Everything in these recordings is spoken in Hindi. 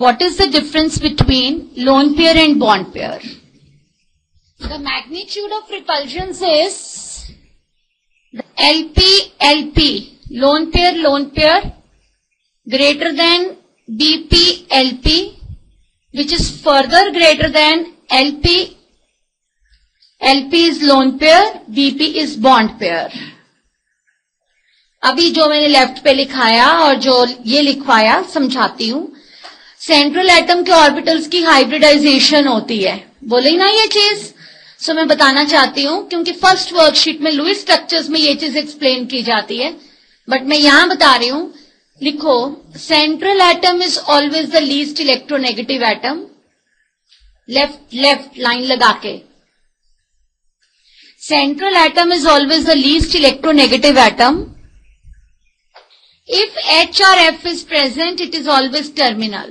What is the difference between lone pair and bond pair? The magnitude of repulsions is LP, lone pair greater than BP, which is further greater than LP is lone pair, BP is bond pair. अभी जो मैंने लेफ्ट पे लिखाया और जो ये लिखवाया समझाती हूं. सेंट्रल एटम के ऑर्बिटल्स की हाइब्रिडाइजेशन होती है, बोले ना ये चीज. सो मैं बताना चाहती हूं क्योंकि फर्स्ट वर्कशीट में लुईस स्ट्रक्चर्स में ये चीज एक्सप्लेन की जाती है, बट मैं यहां बता रही हूं. लिखो, central atom is always the least electronegative atom. Left line लगा के, central atom is always the least electronegative atom. If H or F is present, it is always terminal.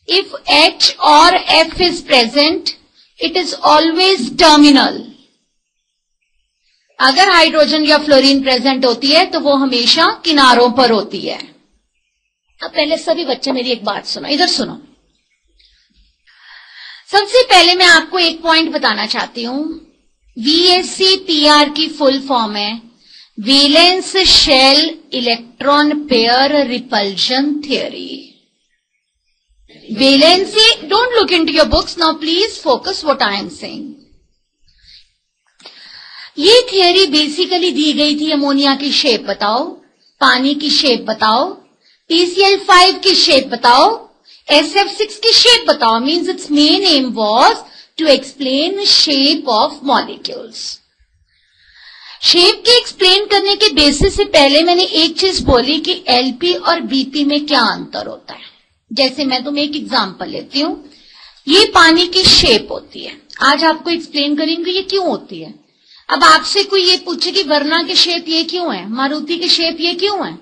If H or F is present, it is always terminal. अगर हाइड्रोजन या फ्लोरीन प्रेजेंट होती है तो वो हमेशा किनारों पर होती है. अब पहले सभी बच्चे मेरी एक बात सुनो, इधर सुनो. सबसे पहले मैं आपको एक पॉइंट बताना चाहती हूं. VSEPR की फुल फॉर्म है valence shell electron pair repulsion theory. Valency, don't look into your books now, please focus what I am saying. ये थियरी बेसिकली दी गई थी अमोनिया की शेप बताओ, पानी की शेप बताओ, PCl5 की शेप बताओ, SF6 की शेप बताओ. Means it's main aim was to explain shape of molecules. Shape के एक्सप्लेन करने के बेसिस से पहले मैंने एक चीज बोली कि एलपी और बीपी में क्या अंतर होता है. जैसे मैं तुम्हें एक एग्जांपल लेती हूं. ये पानी की शेप होती है, आज आपको एक्सप्लेन करेंगे ये क्यों होती है. अब आपसे कोई ये पूछे कि वरना की शेप ये क्यों है, मारुति की शेप ये क्यों है,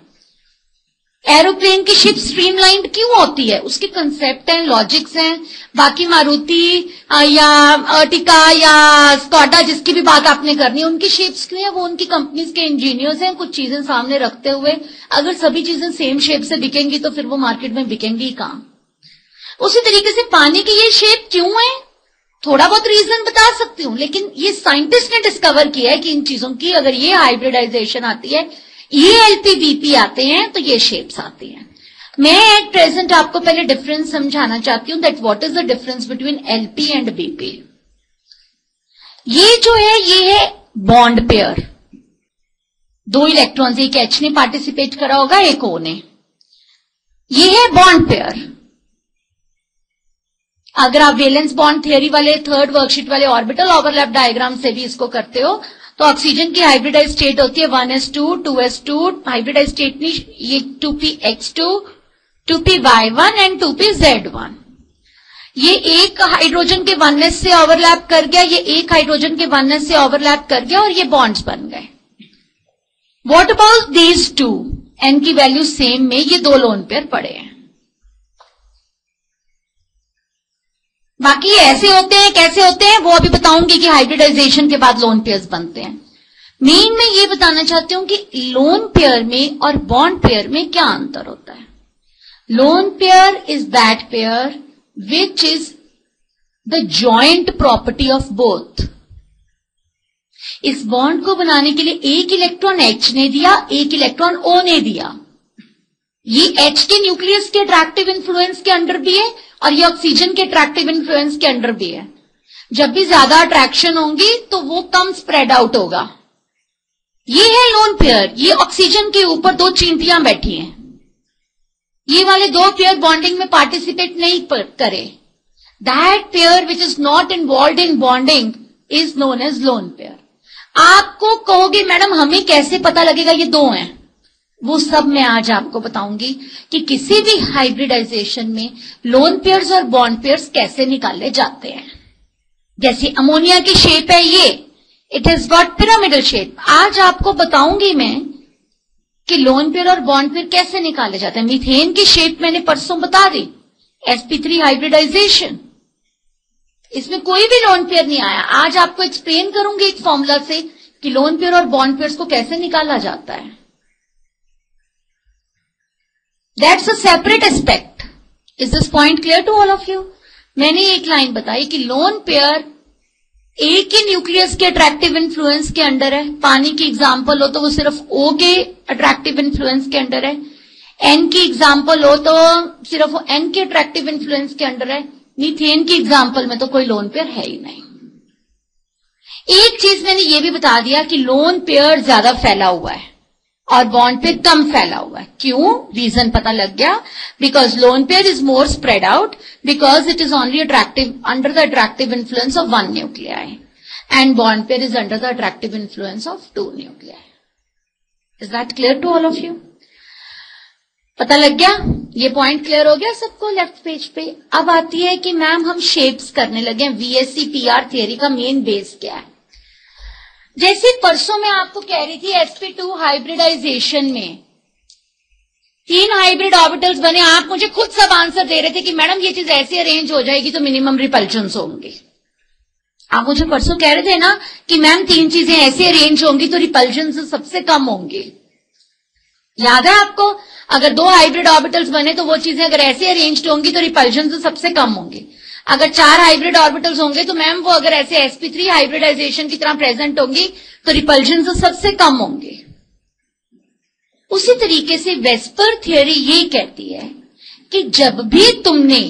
एरोप्लेन की शेप स्ट्रीमलाइंड क्यों होती है, उसके कंसेप्ट हैं, लॉजिक्स हैं. बाकी मारुति या अर्टिका या स्कॉडा जिसकी भी बात आपने करनी है, उनकी शेप्स क्यों है, वो उनकी कंपनीज के इंजीनियर्स हैं. कुछ चीजें सामने रखते हुए अगर सभी चीजें सेम शेप से बिकेंगी तो फिर वो मार्केट में बिकेंगी कहां. उसी तरीके से पानी की ये शेप क्यों है, थोड़ा बहुत रीजन बता सकती हूं, लेकिन ये साइंटिस्ट ने डिस्कवर किया है कि इन चीजों की अगर ये हाइब्रिडाइजेशन आती है, ये एलपीबीपी आते हैं तो ये शेप्स आती हैं. मैं एट प्रेजेंट आपको पहले डिफरेंस समझाना चाहती हूं that what is the difference between LP and BP. ये जो है ये है बॉन्ड पेयर. 2 इलेक्ट्रॉन्स, एक एच ने पार्टिसिपेट करा होगा, एक ओ ने. ये है बॉन्ड पेयर. अगर आप वैलेंस बॉन्ड थियरी वाले थर्ड वर्कशीट वाले ऑर्बिटल ओवरलैप डायग्राम से भी इसको करते हो तो ऑक्सीजन की हाइब्रिडाइज स्टेट होती है 1s2, 2s2, हाइब्रिडाइज स्टेट नहीं, ये 2px2, 2py1 एंड 2pz1. ये एक हाइड्रोजन के 1s से ओवरलैप कर गया, ये एक हाइड्रोजन के 1s से ओवरलैप कर गया और ये बॉन्ड्स बन गए. What about these two, N की वैल्यू सेम में ये 2 लोन पेयर पड़े हैं. बाकी ऐसे होते हैं कैसे होते हैं वो अभी बताऊंगी कि हाइब्रिडाइजेशन के बाद लोन पेयर्स बनते हैं. मेन मैं ये बताना चाहती हूं कि लोन पेयर में और बॉन्ड पेयर में क्या अंतर होता है. Loan pair is that pair which is the joint property of both. इस बॉन्ड को बनाने के लिए एक इलेक्ट्रॉन H ने दिया, एक इलेक्ट्रॉन O ने दिया. ये H के न्यूक्लियस के अट्रैक्टिव इन्फ्लुएंस के अंडर भी है और ये ऑक्सीजन के अट्रैक्टिव इन्फ्लुएंस के अंडर भी है. जब भी ज्यादा अट्रैक्शन होंगी तो वो कम स्प्रेड आउट होगा. ये है लोन पेयर. ये ऑक्सीजन के ऊपर 2 चींटियां बैठी हैं. ये वाले 2 पेयर बॉन्डिंग में पार्टिसिपेट नहीं करे. That pair which is not involve in bonding is known as lone pair. आपको कहोगे मैडम हमें कैसे पता लगेगा ये 2 हैं, वो सब मैं आज आपको बताऊंगी कि किसी भी हाइब्रिडाइजेशन में लोन पेयर्स और बॉन्ड पेयर्स कैसे निकाले जाते हैं. जैसे अमोनिया की शेप है ये, it has got pyramidal shape. आज आपको बताऊंगी मैं कि लोन पेयर और बॉन्ड पेयर कैसे निकाले जाते हैं. मीथेन की शेप मैंने परसों बता दी, sp3 हाइब्रिडाइजेशन, इसमें कोई भी लोन पेयर नहीं आया. आज आपको एक्सप्लेन करूंगी एक फॉर्मूला से कि लोन पेयर और बॉन्ड पेयर्स को कैसे निकाला जाता है. That's a separate aspect. Is this point clear to all of you? मैंने एक लाइन बताई कि लोन पेयर एक ही न्यूक्लियस के अट्रैक्टिव इन्फ्लुएंस के अंडर है। पानी की एग्जांपल हो तो वो सिर्फ O के अट्रैक्टिव इन्फ्लुएंस के अंडर है। N की एग्जांपल हो तो सिर्फ वो N के अट्रैक्टिव इन्फ्लुएंस के अंडर है। मीथेन की एग्जांपल में तो कोई लोन पेयर है ही नहीं। एक चीज मैंने ये भी बता दिया कि लोन पेयर ज्यादा फैला हुआ है और बॉन्ड पेयर कम फैला हुआ है। क्यों? रीजन पता लग गया। Because lone pair is more spread out because it is only attractive under the attractive influence of one nuclei and bond pair is under the attractive influence of two nuclei. Is that clear to all of you? पता लग गया? ये पॉइंट क्लियर हो गया सबको लेफ्ट पेज पे? अब आती है कि मैम हम शेप्स करने लगे। VSEPR थियरी का मेन बेस क्या है? जैसे परसों मैं आपको कह रही थी sp2 हाइब्रिडाइजेशन में 3 हाइब्रिड ऑर्बिटल्स बने। आप मुझे खुद सब आंसर दे रहे थे कि मैडम ये चीज ऐसे अरेंज हो जाएगी तो मिनिमम रिपल्शंस होंगे। आप मुझे परसों कह रहे थे ना कि मैम 3 चीजें ऐसे अरेंज होंगी तो रिपल्शंस सबसे कम होंगे। याद है आपको? अगर 2 हाइब्रिड ऑर्बिटल्स बने तो वो चीजें अगर ऐसे अरेंज्ड होंगी तो रिपल्शंस सबसे कम होंगे। अगर 4 हाइब्रिड ऑर्बिटल्स होंगे तो मैम वो अगर ऐसे sp3 हाइब्रिडाइजेशन की तरह प्रेजेंट होंगी तो रिपल्शंस सबसे कम होंगे। उसी तरीके से वेस्पर थियरी ये कहती है कि जब भी तुमने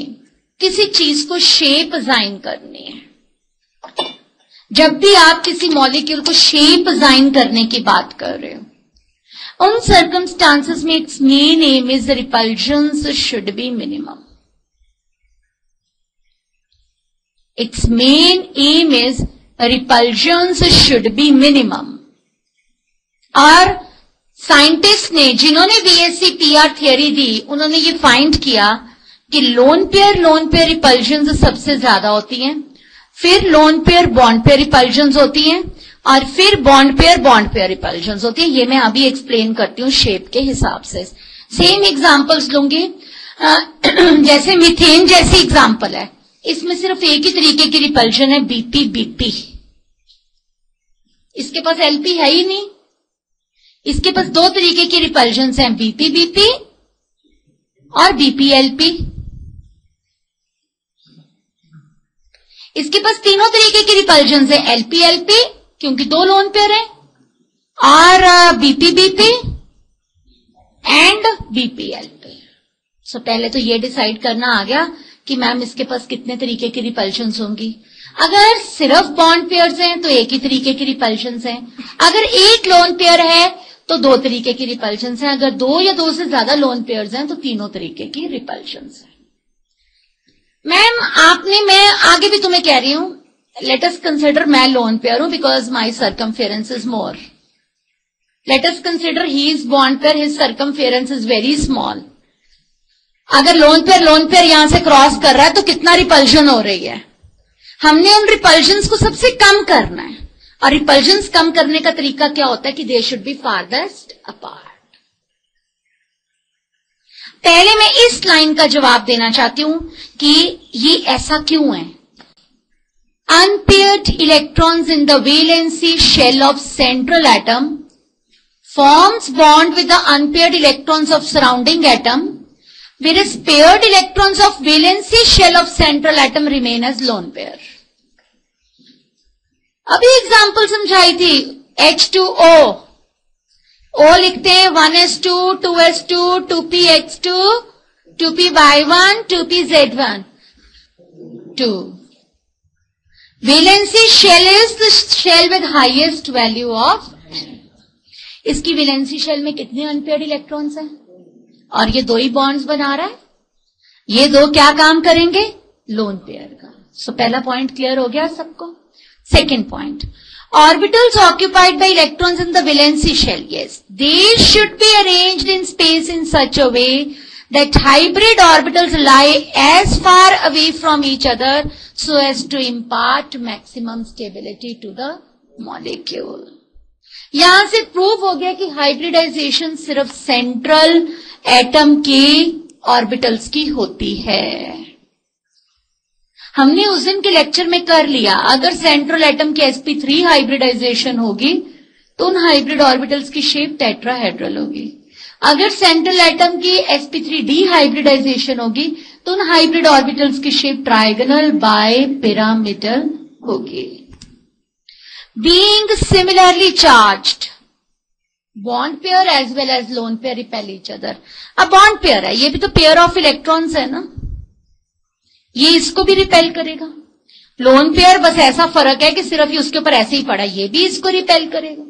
किसी चीज को शेप असाइन करनी है, जब भी आप किसी मॉलिक्यूल को शेप असाइन करने की बात कर रहे हो, उन सर्कमस्टांसेस में it's main M is repulsions should be minimum. Its main aim is repulsions should be minimum। और साइंटिस्ट ने जिन्होंने VSEPR थियरी दी उन्होंने ये फाइंड किया कि लोन पेयर रिपल्शंस सबसे ज्यादा होती हैं, फिर lone pair bond pair repulsions होती हैं और फिर बॉन्ड पेयर रिपल्शंस होती है। ये मैं अभी एक्सप्लेन करती हूँ शेप के हिसाब से। सेम एग्जांपल्स लूंगी। जैसे मीथेन जैसी एग्जांपल है, इसमें सिर्फ एक ही तरीके की रिपल्शन है BP। इसके पास LP है ही नहीं। इसके पास 2 तरीके की रिपल्शन हैं, BP और BP-LP। इसके पास तीनों तरीके की रिपल्शन है, LP-LP क्योंकि 2 लोन पेयर है, और BP एंड BP-LP। सो पहले तो ये डिसाइड करना आ गया कि मैम इसके पास कितने तरीके की रिपल्शंस होंगी। अगर सिर्फ बॉन्ड पेयर्स हैं तो एक ही तरीके की रिपल्शंस हैं। अगर एक लोन पेयर है तो 2 तरीके की रिपल्शंस हैं। अगर 2 या 2 से ज्यादा लोन पेयर्स हैं तो तीनों तरीके की रिपल्शंस हैं। मैम मैं आगे भी तुम्हें कह रही हूं, लेट अस कंसिडर मैं लोन पेयर हूं because my circumference is more. Let us consider he is bond pair, his circumference is very small. अगर लोन पेयर यहां से क्रॉस कर रहा है तो कितना रिपल्शन हो रही है? हमने उन रिपल्शंस को सबसे कम करना है। और रिपल्शंस कम करने का तरीका क्या होता है कि दे शुड बी फारदेस्ट अपार्ट। पहले मैं इस लाइन का जवाब देना चाहती हूं कि ये ऐसा क्यों है। Unpaired electrons in the valency shell of central atom forms bond with the unpaired electrons of surrounding atom, whereas paired electrons of valency shell of central atom remain as lone pair। अभी एग्जाम्पल समझाई थी, H2O, O लिखते हैं 1s2, 2s2, 2px2, 2py1, 2pz1, 2। Valency shell is the shell with highest value of n। इसकी वैलेंसी शेल में कितने अनपेयर्ड इलेक्ट्रॉन्स हैं? और ये 2 ही बॉन्ड्स बना रहा है। ये 2 क्या काम करेंगे? लोन पेयर का। सो पहला पॉइंट क्लियर हो गया सबको। Second point, orbitals occupied by electrons in the valency shell, yes, they should be arranged in space in such a way that hybrid orbitals lie as far away from each other so as to impart maximum stability to the molecule. यहां से प्रूव हो गया कि हाइब्रिडाइजेशन सिर्फ सेंट्रल एटम के ऑर्बिटल्स की होती है। हमने उस दिन के लेक्चर में कर लिया, अगर सेंट्रल एटम की sp3 हाइब्रिडाइजेशन होगी तो उन हाइब्रिड ऑर्बिटल्स की शेप टेट्राहेड्रल होगी। अगर सेंट्रल एटम की sp3d हाइब्रिडाइजेशन होगी तो उन हाइब्रिड ऑर्बिटल्स की शेप ट्राइगोनल बाय पिरामिडल होगी। Being similarly charged, bond pair as well as lone pair repel each other. अब बॉन्ड पेयर है, ये भी तो पेयर ऑफ इलेक्ट्रॉन्स है ना, ये इसको भी रिपेल करेगा। लोन पेयर बस ऐसा फर्क है कि सिर्फ ये उसके ऊपर ऐसे ही पड़ा, ये भी इसको रिपेल करेगा,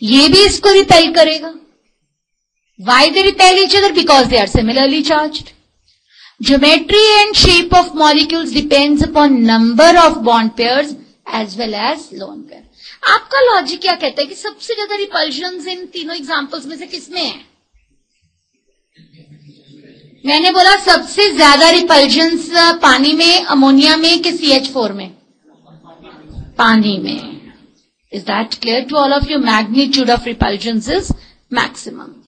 ये भी इसको रिपेल करेगा। Why they repel each other? Because they are similarly charged. Geometry and shape of molecules depends upon number of bond pairs as well as lone pair. आपका लॉजिक क्या कहता है कि सबसे ज्यादा रिपल्शंस इन तीनों एग्जांपल्स में से किसमें है? मैंने बोला सबसे ज्यादा रिपल्शंस पानी में, अमोनिया में कि CH4 में? पानी में। Is that clear to all of you? Magnitude of repulsions is maximum.